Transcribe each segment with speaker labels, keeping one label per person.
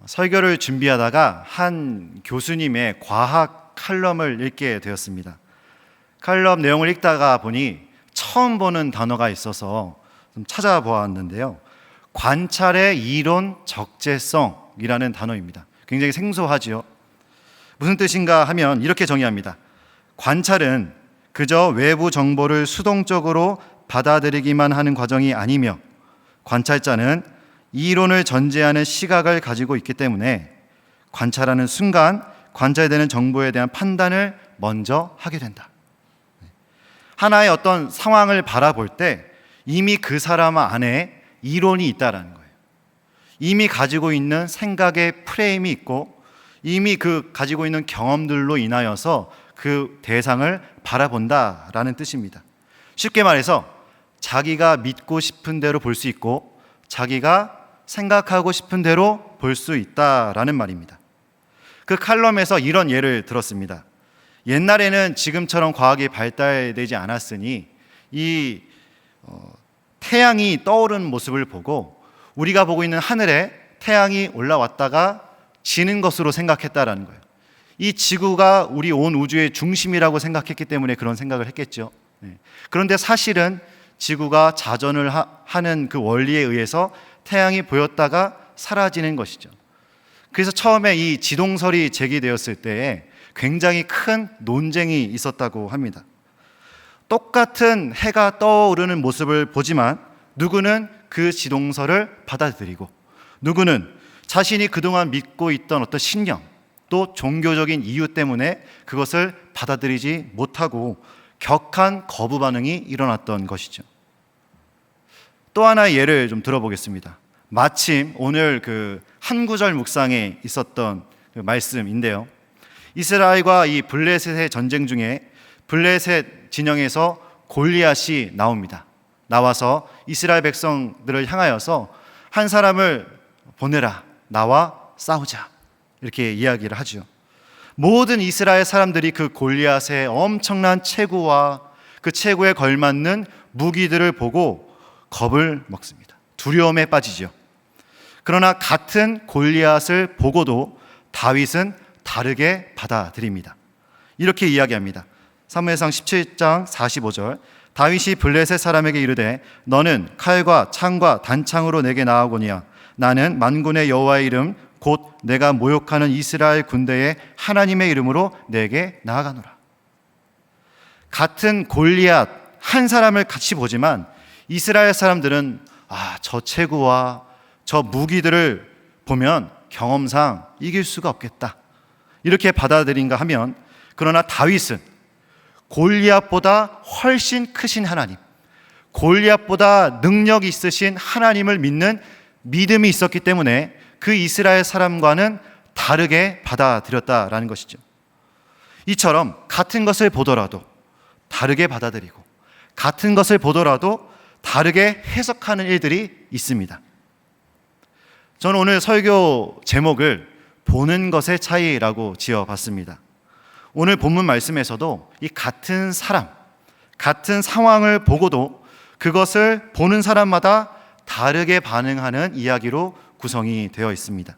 Speaker 1: 설교를 준비하다가 한 교수님의 과학 칼럼을 읽게 되었습니다. 칼럼 내용을 읽다가 보니 처음 보는 단어가 있어서 좀 찾아보았는데요. 관찰의 이론 적재성이라는 단어입니다. 굉장히 생소하지요. 무슨 뜻인가 하면 이렇게 정의합니다. 관찰은 그저 외부 정보를 수동적으로 받아들이기만 하는 과정이 아니며, 관찰자는 이론을 전제하는 시각을 가지고 있기 때문에 관찰하는 순간 관찰되는 정보에 대한 판단을 먼저 하게 된다. 하나의 어떤 상황을 바라볼 때 이미 그 사람 안에 이론이 있다라는 거예요. 이미 가지고 있는 생각의 프레임이 있고, 이미 그 가지고 있는 경험들로 인하여서 그 대상을 바라본다라는 뜻입니다. 쉽게 말해서 자기가 믿고 싶은 대로 볼 수 있고, 자기가 생각하고 싶은 대로 볼 수 있다라는 말입니다. 그 칼럼에서 이런 예를 들었습니다. 옛날에는 지금처럼 과학이 발달되지 않았으니 이 태양이 떠오르는 모습을 보고 우리가 보고 있는 하늘에 태양이 올라왔다가 지는 것으로 생각했다라는 거예요. 이 지구가 우리 온 우주의 중심이라고 생각했기 때문에 그런 생각을 했겠죠. 그런데 사실은 지구가 자전을 하는 그 원리에 의해서 태양이 보였다가 사라지는 것이죠. 그래서 처음에 이 지동설이 제기되었을 때에 굉장히 큰 논쟁이 있었다고 합니다. 똑같은 해가 떠오르는 모습을 보지만 누구는 그 지동설을 받아들이고, 누구는 자신이 그동안 믿고 있던 어떤 신념, 또 종교적인 이유 때문에 그것을 받아들이지 못하고 격한 거부 반응이 일어났던 것이죠. 또 하나의 예를 좀 들어보겠습니다. 마침 오늘 그 한 구절 묵상에 있었던 그 말씀인데요. 이스라엘과 이 블레셋의 전쟁 중에 블레셋 진영에서 골리앗이 나옵니다. 나와서 이스라엘 백성들을 향하여서 한 사람을 보내라, 나와 싸우자, 이렇게 이야기를 하죠. 모든 이스라엘 사람들이 그 골리앗의 엄청난 체구와 그 체구에 걸맞는 무기들을 보고 겁을 먹습니다. 두려움에 빠지죠. 그러나 같은 골리앗을 보고도 다윗은 다르게 받아들입니다. 이렇게 이야기합니다. 사무엘상 17장 45절, 다윗이 블레셋 사람에게 이르되 너는 칼과 창과 단창으로 내게 나아오거니와 나는 만군의 여호와의 이름 곧 내가 모욕하는 이스라엘 군대의 하나님의 이름으로 내게 나아가노라. 같은 골리앗 한 사람을 같이 보지만 이스라엘 사람들은 저 체구와 저 무기들을 보면 경험상 이길 수가 없겠다, 이렇게 받아들인가 하면, 그러나 다윗은 골리앗보다 훨씬 크신 하나님, 골리앗보다 능력 있으신 하나님을 믿는 믿음이 있었기 때문에 그 이스라엘 사람과는 다르게 받아들였다라는 것이죠. 이처럼 같은 것을 보더라도 다르게 받아들이고, 같은 것을 보더라도 다르게 해석하는 일들이 있습니다. 저는 오늘 설교 제목을 보는 것의 차이라고 지어봤습니다. 오늘 본문 말씀에서도 이 같은 사람, 같은 상황을 보고도 그것을 보는 사람마다 다르게 반응하는 이야기로 구성이 되어 있습니다.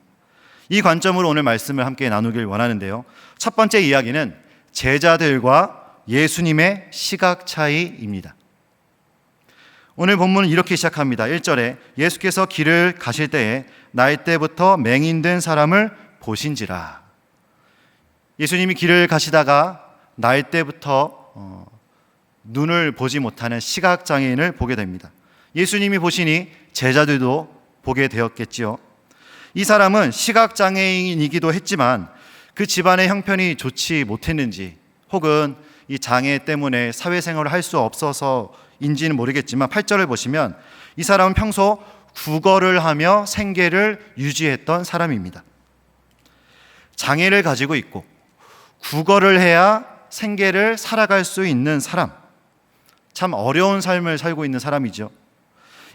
Speaker 1: 이 관점으로 오늘 말씀을 함께 나누길 원하는데요. 첫 번째 이야기는 제자들과 예수님의 시각 차이입니다. 오늘 본문은 이렇게 시작합니다. 1절에 예수께서 길을 가실 때에 날 때부터 맹인된 사람을 보신지라. 예수님이 길을 가시다가 날 때부터 눈을 보지 못하는 시각장애인을 보게 됩니다. 예수님이 보시니 제자들도 보게 되었겠지요. 이 사람은 시각장애인이기도 했지만 그 집안의 형편이 좋지 못했는지, 혹은 이 장애 때문에 사회생활을 할 수 없어서인지는 모르겠지만 8절을 보시면 이 사람은 평소 구걸을 하며 생계를 유지했던 사람입니다. 장애를 가지고 있고 구걸을 해야 생계를 살아갈 수 있는 사람, 참 어려운 삶을 살고 있는 사람이죠.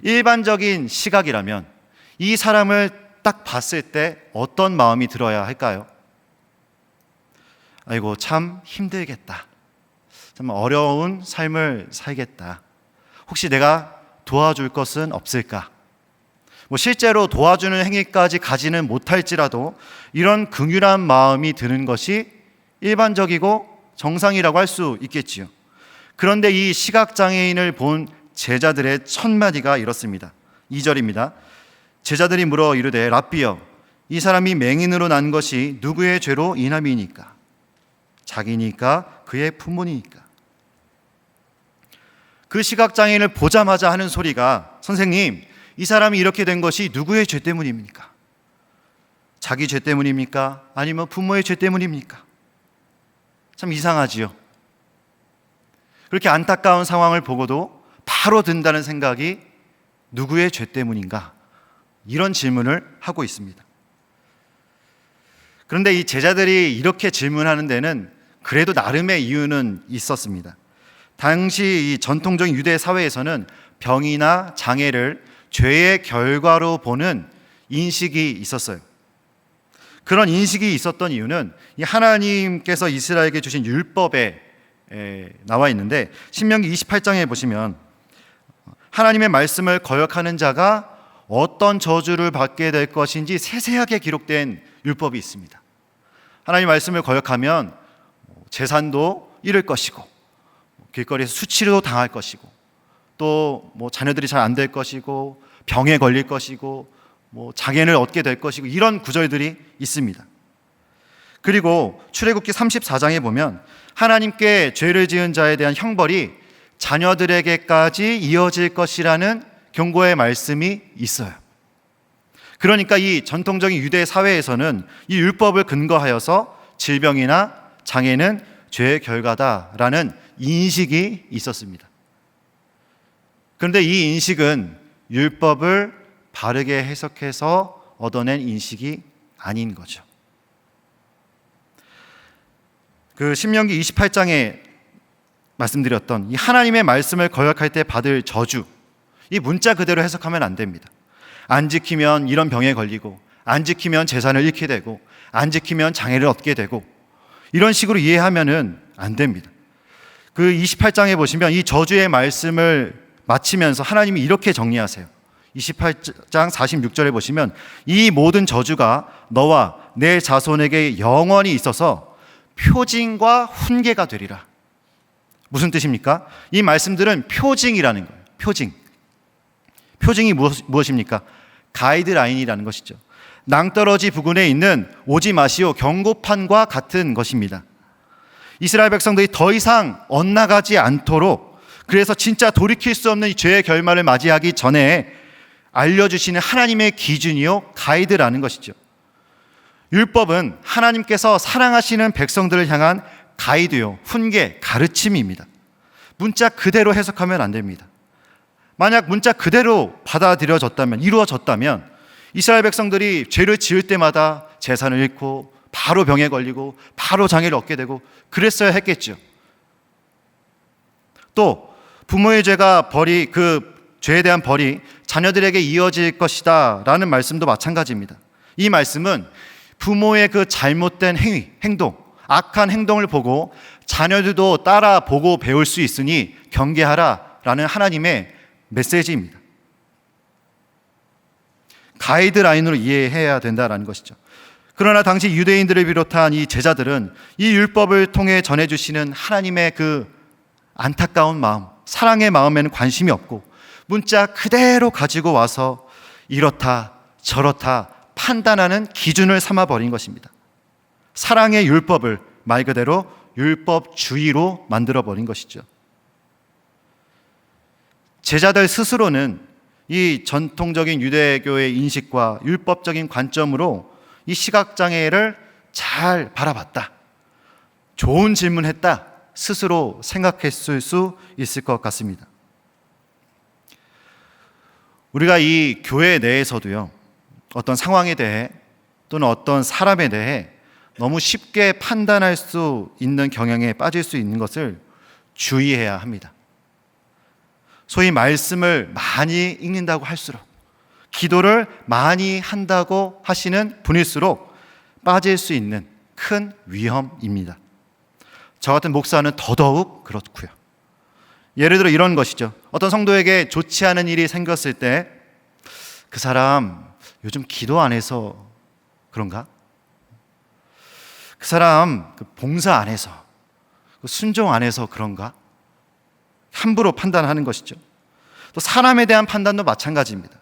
Speaker 1: 일반적인 시각이라면 이 사람을 딱 봤을 때 어떤 마음이 들어야 할까요? 아이고, 참 힘들겠다, 참 어려운 삶을 살겠다, 혹시 내가 도와줄 것은 없을까, 실제로 도와주는 행위까지 가지는 못할지라도 이런 긍휼한 마음이 드는 것이 일반적이고 정상이라고 할 수 있겠지요. 그런데 이 시각장애인을 본 제자들의 첫 마디가 이렇습니다. 2절입니다. 제자들이 물어 이르되 랍비여, 이 사람이 맹인으로 난 것이 누구의 죄로 인함이니까? 자기니까 그의 부모니까? 그 시각장애인을 보자마자 하는 소리가, 선생님, 이 사람이 이렇게 된 것이 누구의 죄 때문입니까? 자기 죄 때문입니까? 아니면 부모의 죄 때문입니까? 참 이상하지요. 그렇게 안타까운 상황을 보고도 바로 든다는 생각이 누구의 죄 때문인가? 이런 질문을 하고 있습니다. 그런데 이 제자들이 이렇게 질문하는 데는 그래도 나름의 이유는 있었습니다. 당시 이 전통적인 유대 사회에서는 병이나 장애를 죄의 결과로 보는 인식이 있었어요. 그런 인식이 있었던 이유는 이 하나님께서 이스라엘에게 주신 율법에 나와 있는데, 신명기 28장에 보시면 하나님의 말씀을 거역하는 자가 어떤 저주를 받게 될 것인지 세세하게 기록된 율법이 있습니다. 하나님 말씀을 거역하면 재산도 잃을 것이고, 길거리에서 수치도 당할 것이고, 또 자녀들이 잘 안 될 것이고, 병에 걸릴 것이고, 장애를 얻게 될 것이고, 이런 구절들이 있습니다. 그리고 출애굽기 34장에 보면 하나님께 죄를 지은 자에 대한 형벌이 자녀들에게까지 이어질 것이라는 경고의 말씀이 있어요. 그러니까 이 전통적인 유대 사회에서는 이 율법을 근거하여서 질병이나 장애는 죄의 결과다라는 인식이 있었습니다. 그런데 이 인식은 율법을 바르게 해석해서 얻어낸 인식이 아닌 거죠. 그 신명기 28장에 말씀드렸던 이 하나님의 말씀을 거역할 때 받을 저주, 이 문자 그대로 해석하면 안 됩니다. 안 지키면 이런 병에 걸리고, 안 지키면 재산을 잃게 되고, 안 지키면 장애를 얻게 되고, 이런 식으로 이해하면은 안 됩니다. 그 28장에 보시면 이 저주의 말씀을 마치면서 하나님이 이렇게 정리하세요. 28장 46절에 보시면 이 모든 저주가 너와 내 자손에게 영원히 있어서 표징과 훈계가 되리라. 무슨 뜻입니까? 이 말씀들은 표징이라는 거예요. 표징이 무엇입니까? 가이드라인이라는 것이죠. 낭떠러지 부근에 있는 오지 마시오 경고판과 같은 것입니다. 이스라엘 백성들이 더 이상 엇나가지 않도록, 그래서 진짜 돌이킬 수 없는 이 죄의 결말을 맞이하기 전에 알려주시는 하나님의 기준이요, 가이드라는 것이죠. 율법은 하나님께서 사랑하시는 백성들을 향한 가이드요, 훈계, 가르침입니다. 문자 그대로 해석하면 안 됩니다. 만약 문자 그대로 받아들여졌다면, 이루어졌다면 이스라엘 백성들이 죄를 지을 때마다 재산을 잃고 바로 병에 걸리고 바로 장애를 얻게 되고 그랬어야 했겠죠. 또 부모의 죄가 그 죄에 대한 벌이 자녀들에게 이어질 것이다 라는 말씀도 마찬가지입니다. 이 말씀은 부모의 그 잘못된 행동, 악한 행동을 보고 자녀들도 따라 보고 배울 수 있으니 경계하라 라는 하나님의 메시지입니다. 가이드라인으로 이해해야 된다는 것이죠. 그러나 당시 유대인들을 비롯한 이 제자들은 이 율법을 통해 전해주시는 하나님의 그 안타까운 마음, 사랑의 마음에는 관심이 없고 문자 그대로 가지고 와서 이렇다 저렇다 판단하는 기준을 삼아버린 것입니다. 사랑의 율법을 말 그대로 율법주의로 만들어버린 것이죠. 제자들 스스로는 이 전통적인 유대교의 인식과 율법적인 관점으로 이 시각장애를 잘 바라봤다, 좋은 질문했다 스스로 생각했을 수 있을 것 같습니다. 우리가 이 교회 내에서도요, 어떤 상황에 대해 또는 어떤 사람에 대해 너무 쉽게 판단할 수 있는 경향에 빠질 수 있는 것을 주의해야 합니다. 소위 말씀을 많이 읽는다고 할수록, 기도를 많이 한다고 하시는 분일수록 빠질 수 있는 큰 위험입니다. 저 같은 목사는 더더욱 그렇고요. 예를 들어 이런 것이죠. 어떤 성도에게 좋지 않은 일이 생겼을 때 그 그 사람 요즘 기도 안 해서 그런가? 그 사람 봉사 안 해서, 순종 안 해서 그런가? 함부로 판단하는 것이죠. 또 사람에 대한 판단도 마찬가지입니다.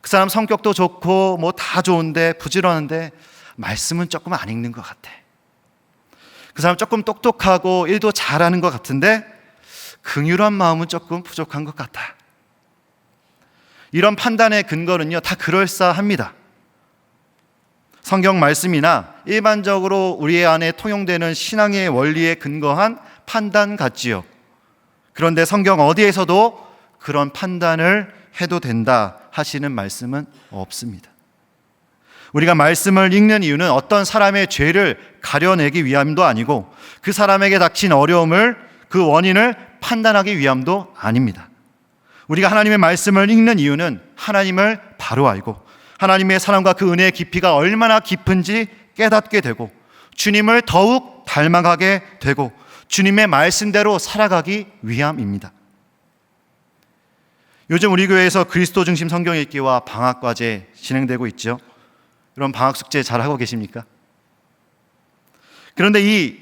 Speaker 1: 그 사람 성격도 좋고 뭐 다 좋은데 부지런한데 말씀은 조금 안 읽는 것 같아. 그 사람 조금 똑똑하고 일도 잘하는 것 같은데 긍휼한 마음은 조금 부족한 것 같아. 이런 판단의 근거는요, 다 그럴싸합니다. 성경 말씀이나 일반적으로 우리 안에 통용되는 신앙의 원리에 근거한 판단 같지요. 그런데 성경 어디에서도 그런 판단을 해도 된다 하시는 말씀은 없습니다. 우리가 말씀을 읽는 이유는 어떤 사람의 죄를 가려내기 위함도 아니고 그 사람에게 닥친 어려움을, 그 원인을 판단하기 위함도 아닙니다. 우리가 하나님의 말씀을 읽는 이유는 하나님을 바로 알고 하나님의 사랑과 그 은혜의 깊이가 얼마나 깊은지 깨닫게 되고 주님을 더욱 닮아가게 되고 주님의 말씀대로 살아가기 위함입니다. 요즘 우리 교회에서 그리스도 중심 성경 읽기와 방학 과제 진행되고 있죠. 여러분 방학 숙제 잘 하고 계십니까? 그런데 이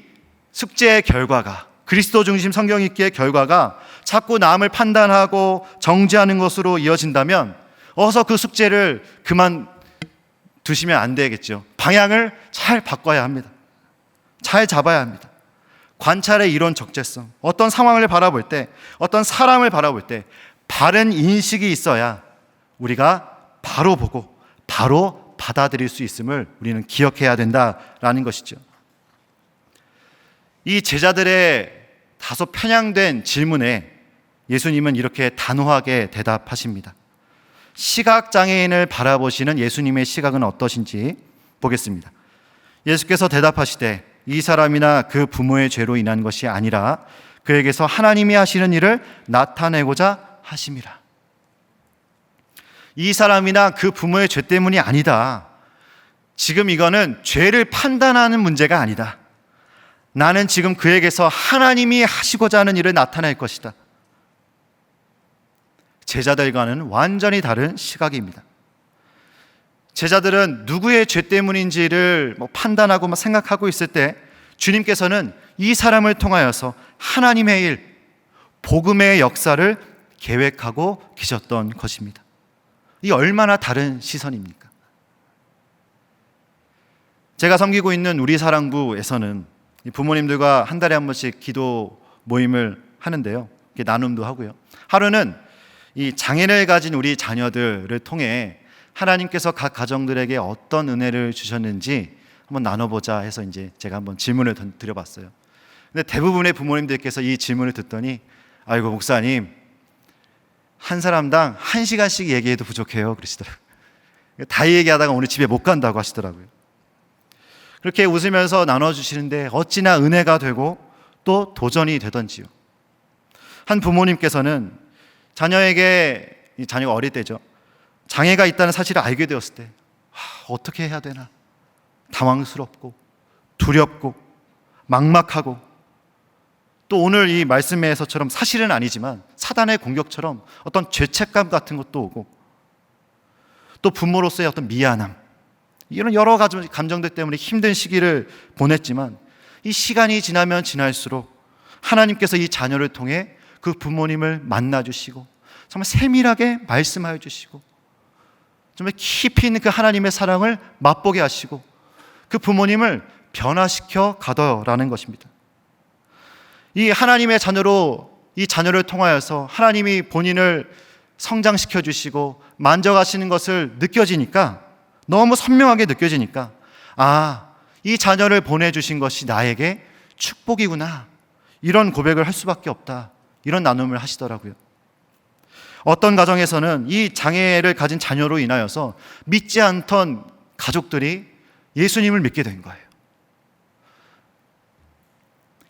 Speaker 1: 숙제의 결과가, 그리스도 중심 성경 읽기의 결과가 자꾸 남을 판단하고 정죄하는 것으로 이어진다면 어서 그 숙제를 그만 두시면 안 되겠죠. 방향을 잘 바꿔야 합니다. 잘 잡아야 합니다. 관찰의 이론 적재성, 어떤 상황을 바라볼 때, 어떤 사람을 바라볼 때 바른 인식이 있어야 우리가 바로 보고 바로 받아들일 수 있음을 우리는 기억해야 된다라는 것이죠. 이 제자들의 다소 편향된 질문에 예수님은 이렇게 단호하게 대답하십니다. 시각장애인을 바라보시는 예수님의 시각은 어떠신지 보겠습니다. 예수께서 대답하시되 이 사람이나 그 부모의 죄로 인한 것이 아니라 그에게서 하나님이 하시는 일을 나타내고자 하심이라. 이 사람이나 그 부모의 죄 때문이 아니다. 지금 이거는 죄를 판단하는 문제가 아니다. 나는 지금 그에게서 하나님이 하시고자 하는 일을 나타낼 것이다. 제자들과는 완전히 다른 시각입니다. 제자들은 누구의 죄 때문인지를 판단하고 생각하고 있을 때 주님께서는 이 사람을 통하여서 하나님의 일, 복음의 역사를 계획하고 계셨던 것입니다. 이 얼마나 다른 시선입니까? 제가 섬기고 있는 우리 사랑부에서는 부모님들과 한 달에 한 번씩 기도 모임을 하는데요. 나눔도 하고요. 하루는 이 장애를 가진 우리 자녀들을 통해 하나님께서 각 가정들에게 어떤 은혜를 주셨는지 한번 나눠보자 해서 이제 제가 한번 질문을 드려봤어요. 근데 대부분의 부모님들께서 이 질문을 듣더니 아이고 목사님, 한 사람당 1시간씩 얘기해도 부족해요 그러시더라고요. 다 얘기하다가 오늘 집에 못 간다고 하시더라고요. 그렇게 웃으면서 나눠주시는데 어찌나 은혜가 되고 또 도전이 되던지요. 한 부모님께서는 자녀에게, 자녀가 어릴 때죠, 장애가 있다는 사실을 알게 되었을 때 어떻게 해야 되나 당황스럽고 두렵고 막막하고, 또 오늘 이 말씀에서처럼 사실은 아니지만 사단의 공격처럼 어떤 죄책감 같은 것도 오고, 또 부모로서의 어떤 미안함, 이런 여러 가지 감정들 때문에 힘든 시기를 보냈지만 이 시간이 지나면 지날수록 하나님께서 이 자녀를 통해 그 부모님을 만나주시고 정말 세밀하게 말씀하여 주시고 정말 깊이 있는 그 하나님의 사랑을 맛보게 하시고 그 부모님을 변화시켜 가더라는 것입니다. 이 하나님의 자녀로, 이 자녀를 통하여서 하나님이 본인을 성장시켜 주시고 만져가시는 것을 느껴지니까, 너무 선명하게 느껴지니까, 아, 이 자녀를 보내주신 것이 나에게 축복이구나, 이런 고백을 할 수밖에 없다, 이런 나눔을 하시더라고요. 어떤 가정에서는 이 장애를 가진 자녀로 인하여서 믿지 않던 가족들이 예수님을 믿게 된 거예요.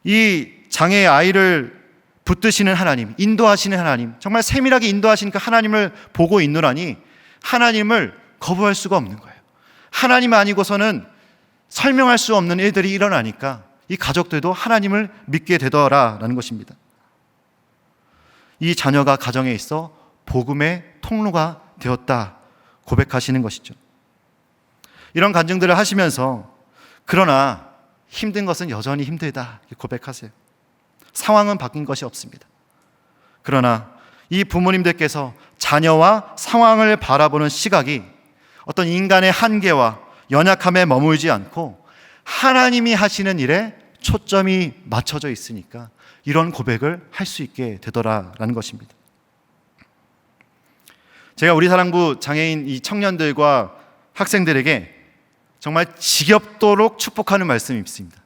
Speaker 1: 이 장애의 아이를 붙드시는 하나님, 인도하시는 하나님, 정말 세밀하게 인도하시는 그 하나님을 보고 있노라니 하나님을 거부할 수가 없는 거예요. 하나님 아니고서는 설명할 수 없는 일들이 일어나니까 이 가족들도 하나님을 믿게 되더라라는 것입니다. 이 자녀가 가정에 있어 복음의 통로가 되었다, 고백하시는 것이죠. 이런 간증들을 하시면서 그러나 힘든 것은 여전히 힘들다 고백하세요. 상황은 바뀐 것이 없습니다. 그러나 이 부모님들께서 자녀와 상황을 바라보는 시각이 어떤 인간의 한계와 연약함에 머물지 않고 하나님이 하시는 일에 초점이 맞춰져 있으니까 이런 고백을 할 수 있게 되더라라는 것입니다. 제가 우리 사랑부 장애인 이 청년들과 학생들에게 정말 지겹도록 축복하는 말씀이 있습니다.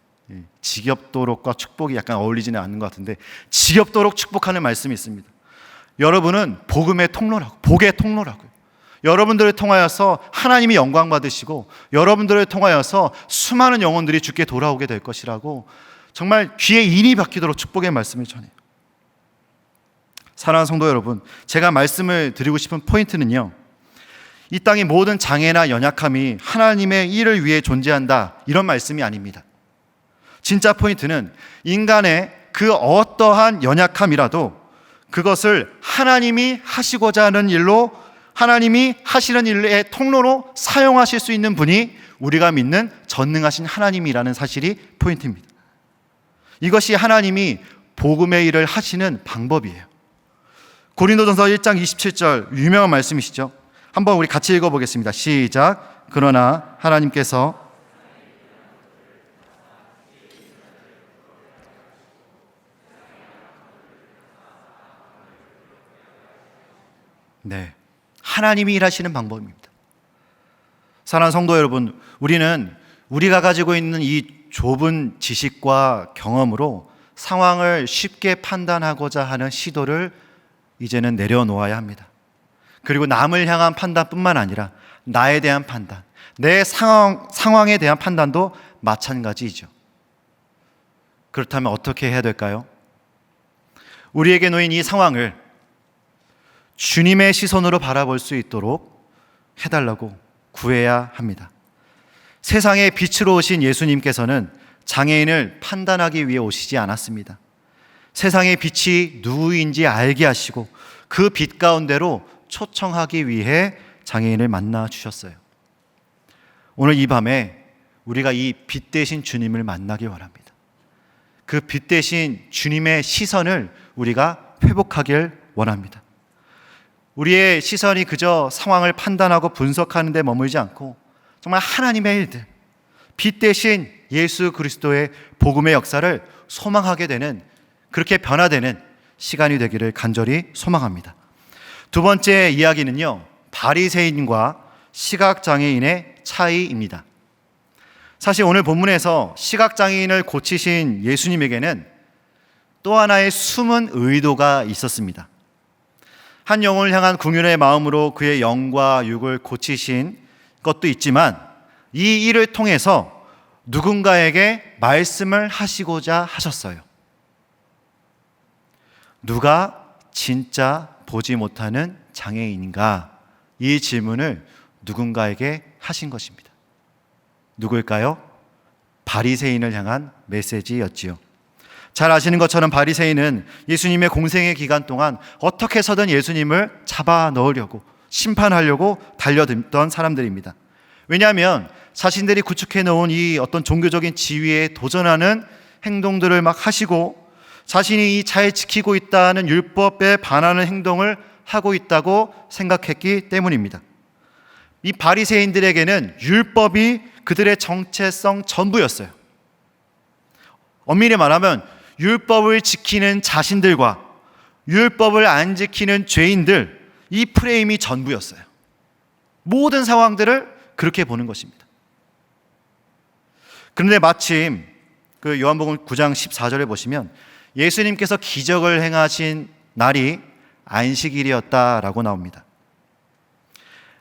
Speaker 1: 지겹도록과 축복이 약간 어울리지는 않는 것 같은데 지겹도록 축복하는 말씀이 있습니다. 여러분은 복음의 통로라고, 복의 통로라고요. 여러분들을 통하여서 하나님이 영광 받으시고 여러분들을 통하여서 수많은 영혼들이 주께 돌아오게 될 것이라고 정말 귀에 인이 박히도록 축복의 말씀을 전해요. 사랑하는 성도 여러분, 제가 말씀을 드리고 싶은 포인트는요, 이 땅의 모든 장애나 연약함이 하나님의 일을 위해 존재한다 이런 말씀이 아닙니다. 진짜 포인트는 인간의 그 어떠한 연약함이라도 그것을 하나님이 하시고자 하는 일로, 하나님이 하시는 일의 통로로 사용하실 수 있는 분이 우리가 믿는 전능하신 하나님이라는 사실이 포인트입니다. 이것이 하나님이 복음의 일을 하시는 방법이에요. 고린도전서 1장 27절 유명한 말씀이시죠. 한번 우리 같이 읽어보겠습니다. 시작. 그러나 하나님께서 네, 하나님이 일하시는 방법입니다. 사랑하는 성도 여러분, 우리가 가지고 있는 이 좁은 지식과 경험으로 상황을 쉽게 판단하고자 하는 시도를 이제는 내려놓아야 합니다. 그리고 남을 향한 판단뿐만 아니라 나에 대한 판단, 내 상황에 대한 판단도 마찬가지이죠. 그렇다면 어떻게 해야 될까요? 우리에게 놓인 이 상황을 주님의 시선으로 바라볼 수 있도록 해달라고 구해야 합니다. 세상의 빛으로 오신 예수님께서는 장애인을 판단하기 위해 오시지 않았습니다. 세상의 빛이 누구인지 알게 하시고 그 빛 가운데로 초청하기 위해 장애인을 만나 주셨어요. 오늘 이 밤에 우리가 이 빛 대신 주님을 만나기 원합니다. 그 빛 대신 주님의 시선을 우리가 회복하길 원합니다. 우리의 시선이 그저 상황을 판단하고 분석하는 데 머물지 않고 정말 하나님의 일들, 빛 대신 예수 그리스도의 복음의 역사를 소망하게 되는, 그렇게 변화되는 시간이 되기를 간절히 소망합니다. 두 번째 이야기는요, 바리새인과 시각장애인의 차이입니다. 사실 오늘 본문에서 시각장애인을 고치신 예수님에게는 또 하나의 숨은 의도가 있었습니다. 한 영혼을 향한 긍휼의 마음으로 그의 영과 육을 고치신 것도 있지만 이 일을 통해서 누군가에게 말씀을 하시고자 하셨어요. 누가 진짜 보지 못하는 장애인인가? 이 질문을 누군가에게 하신 것입니다. 누굴까요? 바리새인을 향한 메시지였지요. 잘 아시는 것처럼 바리새인은 예수님의 공생의 기간 동안 어떻게 해서든 예수님을 잡아 넣으려고, 심판하려고 달려들던 사람들입니다. 왜냐하면 자신들이 구축해 놓은 이 어떤 종교적인 지위에 도전하는 행동들을 막 하시고 자신이 잘 지키고 있다는 율법에 반하는 행동을 하고 있다고 생각했기 때문입니다. 이 바리새인들에게는 율법이 그들의 정체성 전부였어요. 엄밀히 말하면 율법을 지키는 자신들과 율법을 안 지키는 죄인들, 이 프레임이 전부였어요. 모든 상황들을 그렇게 보는 것입니다. 그런데 마침 그 요한복음 9장 14절에 보시면 예수님께서 기적을 행하신 날이 안식일이었다라고 나옵니다.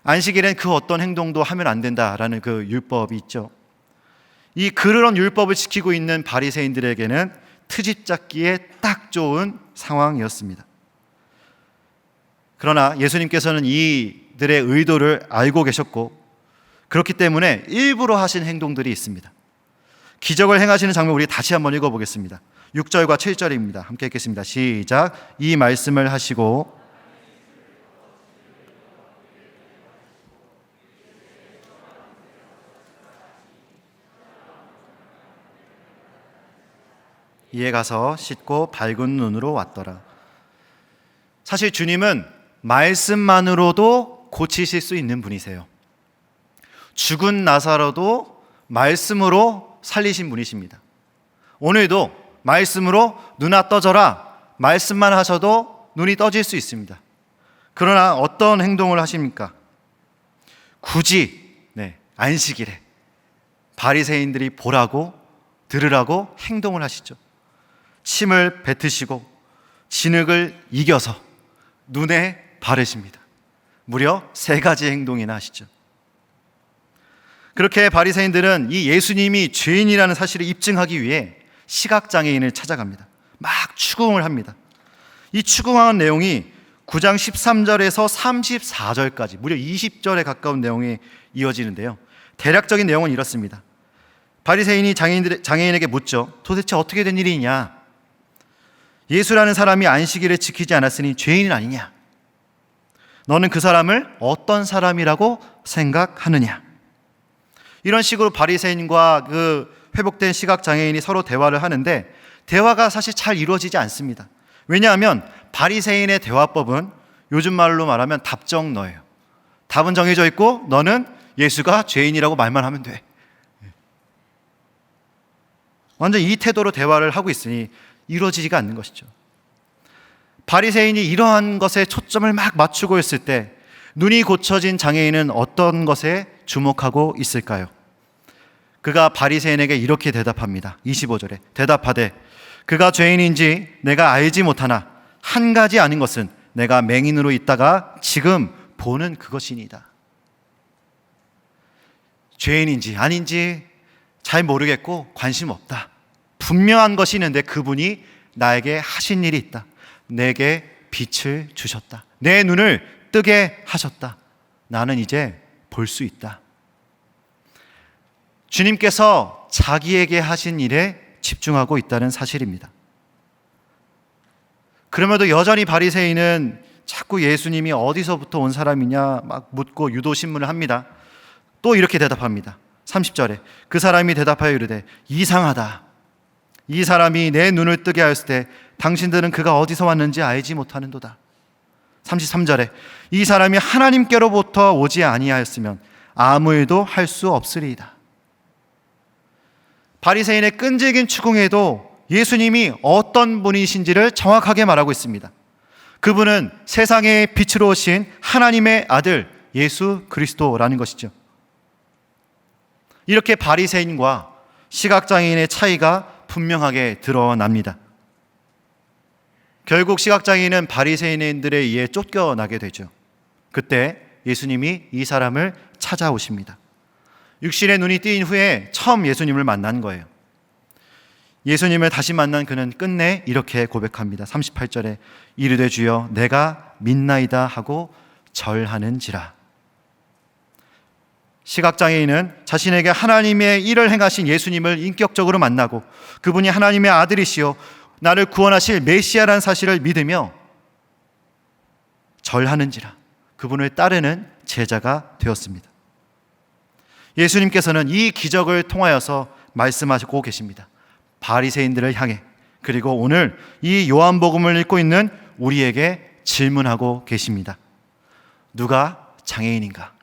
Speaker 1: 안식일엔 그 어떤 행동도 하면 안 된다라는 그 율법이 있죠. 이 그런 율법을 지키고 있는 바리새인들에게는 트집 잡기에 딱 좋은 상황이었습니다. 그러나 예수님께서는 이들의 의도를 알고 계셨고 그렇기 때문에 일부러 하신 행동들이 있습니다. 기적을 행하시는 장면 우리 다시 한번 읽어보겠습니다. 6절과 7절입니다. 함께 읽겠습니다. 시작. 이 말씀을 하시고 이에 가서 씻고 밝은 눈으로 왔더라. 사실 주님은 말씀만으로도 고치실 수 있는 분이세요. 죽은 나사로도 말씀으로 살리신 분이십니다. 오늘도 말씀으로 눈아 떠져라, 말씀만 하셔도 눈이 떠질 수 있습니다. 그러나 어떤 행동을 하십니까? 굳이 안식일에 바리새인들이 보라고 들으라고 행동을 하시죠. 침을 뱉으시고 진흙을 이겨서 눈에 바르십니다. 무려 3가지 행동이나 하시죠. 그렇게 바리새인들은 이 예수님이 죄인이라는 사실을 입증하기 위해 시각장애인을 찾아갑니다. 막 추궁을 합니다. 이 추궁한 내용이 9장 13절에서 34절까지 무려 20절에 가까운 내용이 이어지는데요. 대략적인 내용은 이렇습니다. 바리새인이 장애인에게 묻죠. 도대체 어떻게 된 일이냐? 예수라는 사람이 안식일을 지키지 않았으니 죄인은 아니냐? 너는 그 사람을 어떤 사람이라고 생각하느냐? 이런 식으로 바리새인과 그 회복된 시각장애인이 서로 대화를 하는데 대화가 사실 잘 이루어지지 않습니다. 왜냐하면 바리새인의 대화법은 요즘 말로 말하면 답정너예요. 답은 정해져 있고 너는 예수가 죄인이라고 말만 하면 돼. 완전 이 태도로 대화를 하고 있으니 이루어지지가 않는 것이죠. 바리새인이 이러한 것에 초점을 막 맞추고 있을 때 눈이 고쳐진 장애인은 어떤 것에 주목하고 있을까요? 그가 바리새인에게 이렇게 대답합니다. 25절에 대답하되 그가 죄인인지 내가 알지 못하나 한 가지 아는 것은 내가 맹인으로 있다가 지금 보는 그것이니이다. 죄인인지 아닌지 잘 모르겠고 관심 없다. 분명한 것이 있는데 그분이 나에게 하신 일이 있다. 내게 빛을 주셨다. 내 눈을 뜨게 하셨다. 나는 이제 볼 수 있다. 주님께서 자기에게 하신 일에 집중하고 있다는 사실입니다. 그럼에도 여전히 바리새인은 자꾸 예수님이 어디서부터 온 사람이냐 막 묻고 유도신문을 합니다. 또 이렇게 대답합니다. 30절에 그 사람이 대답하여 이르되 이상하다. 이 사람이 내 눈을 뜨게 하였을 때 당신들은 그가 어디서 왔는지 알지 못하는도다. 33절에 이 사람이 하나님께로부터 오지 아니하였으면 아무 일도 할 수 없으리이다. 바리새인의 끈질긴 추궁에도 예수님이 어떤 분이신지를 정확하게 말하고 있습니다. 그분은 세상의 빛으로 오신 하나님의 아들 예수 그리스도라는 것이죠. 이렇게 바리새인과 시각장애인의 차이가 분명하게 드러납니다. 결국 시각장애인은 바리새인들에 의해 쫓겨나게 되죠. 그때 예수님이 이 사람을 찾아오십니다. 육신의 눈이 뜨인 후에 처음 예수님을 만난 거예요. 예수님을 다시 만난 그는 끝내 이렇게 고백합니다. 38절에 이르되 주여 내가 믿나이다 하고 절하는지라. 시각장애인은 자신에게 하나님의 일을 행하신 예수님을 인격적으로 만나고 그분이 하나님의 아들이시요 나를 구원하실 메시아라는 사실을 믿으며 절하는지라 그분을 따르는 제자가 되었습니다. 예수님께서는 이 기적을 통하여서 말씀하시고 계십니다. 바리새인들을 향해 그리고 오늘 이 요한복음을 읽고 있는 우리에게 질문하고 계십니다. 누가 장애인인가?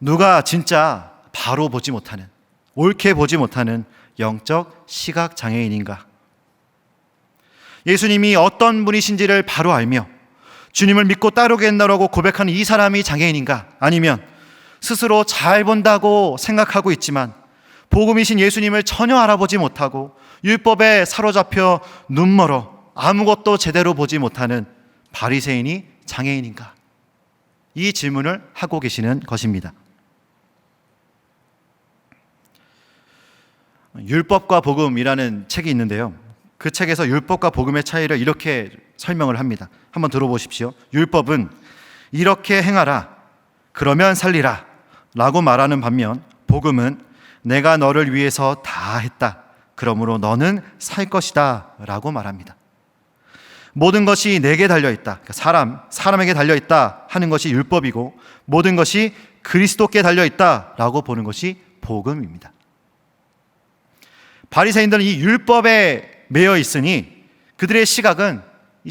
Speaker 1: 누가 진짜 바로 보지 못하는, 옳게 보지 못하는 영적 시각장애인인가? 예수님이 어떤 분이신지를 바로 알며 주님을 믿고 따르겠노라고 고백하는 이 사람이 장애인인가? 아니면 스스로 잘 본다고 생각하고 있지만 복음이신 예수님을 전혀 알아보지 못하고 율법에 사로잡혀 눈멀어 아무것도 제대로 보지 못하는 바리새인이 장애인인가? 이 질문을 하고 계시는 것입니다. 율법과 복음이라는 책이 있는데요. 그 책에서 율법과 복음의 차이를 이렇게 설명을 합니다. 한번 들어보십시오. 율법은 이렇게 행하라, 그러면 살리라 라고 말하는 반면 복음은 내가 너를 위해서 다 했다, 그러므로 너는 살 것이다 라고 말합니다. 모든 것이 내게 달려있다, 그러니까 사람에게 달려있다 하는 것이 율법이고 모든 것이 그리스도께 달려있다 라고 보는 것이 복음입니다. 바리새인들은 이 율법에 매여 있으니 그들의 시각은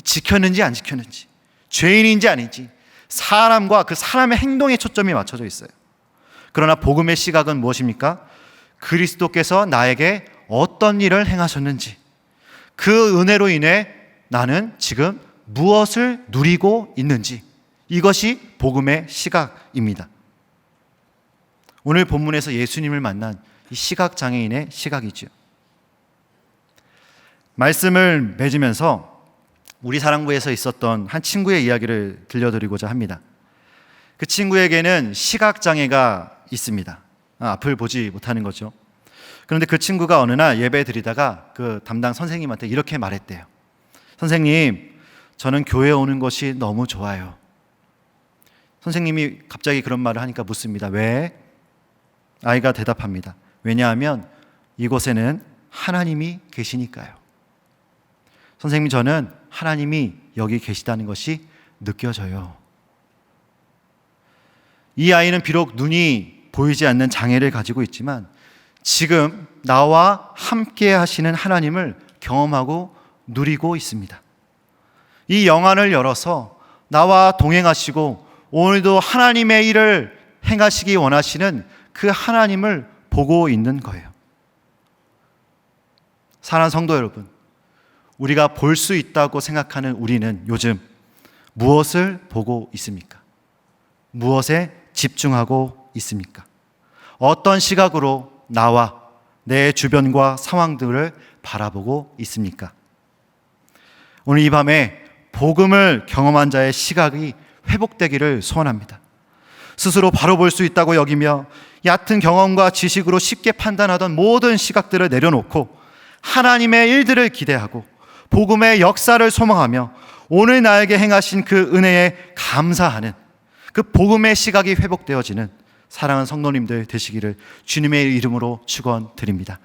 Speaker 1: 지켰는지 안 지켰는지, 죄인인지 아닌지, 사람과 그 사람의 행동에 초점이 맞춰져 있어요. 그러나 복음의 시각은 무엇입니까? 그리스도께서 나에게 어떤 일을 행하셨는지, 그 은혜로 인해 나는 지금 무엇을 누리고 있는지, 이것이 복음의 시각입니다. 오늘 본문에서 예수님을 만난 이 시각장애인의 시각이죠. 말씀을 맺으면서 우리 사랑부에서 있었던 한 친구의 이야기를 들려드리고자 합니다. 그 친구에게는 시각장애가 있습니다. 앞을 보지 못하는 거죠. 그런데 그 친구가 어느 날 예배 드리다가 그 담당 선생님한테 이렇게 말했대요. 선생님, 저는 교회에 오는 것이 너무 좋아요. 선생님이 갑자기 그런 말을 하니까 묻습니다. 왜? 아이가 대답합니다. 왜냐하면 이곳에는 하나님이 계시니까요. 선생님, 저는 하나님이 여기 계시다는 것이 느껴져요. 이 아이는 비록 눈이 보이지 않는 장애를 가지고 있지만 지금 나와 함께 하시는 하나님을 경험하고 누리고 있습니다. 이 영안을 열어서 나와 동행하시고 오늘도 하나님의 일을 행하시기 원하시는 그 하나님을 보고 있는 거예요. 사랑하는 성도 여러분, 우리가 볼 수 있다고 생각하는 우리는 요즘 무엇을 보고 있습니까? 무엇에 집중하고 있습니까? 어떤 시각으로 나와 내 주변과 상황들을 바라보고 있습니까? 오늘 이 밤에 복음을 경험한 자의 시각이 회복되기를 소원합니다. 스스로 바로 볼 수 있다고 여기며 얕은 경험과 지식으로 쉽게 판단하던 모든 시각들을 내려놓고 하나님의 일들을 기대하고 복음의 역사를 소망하며 오늘 나에게 행하신 그 은혜에 감사하는 그 복음의 시각이 회복되어지는 사랑하는 성도님들 되시기를 주님의 이름으로 축원드립니다.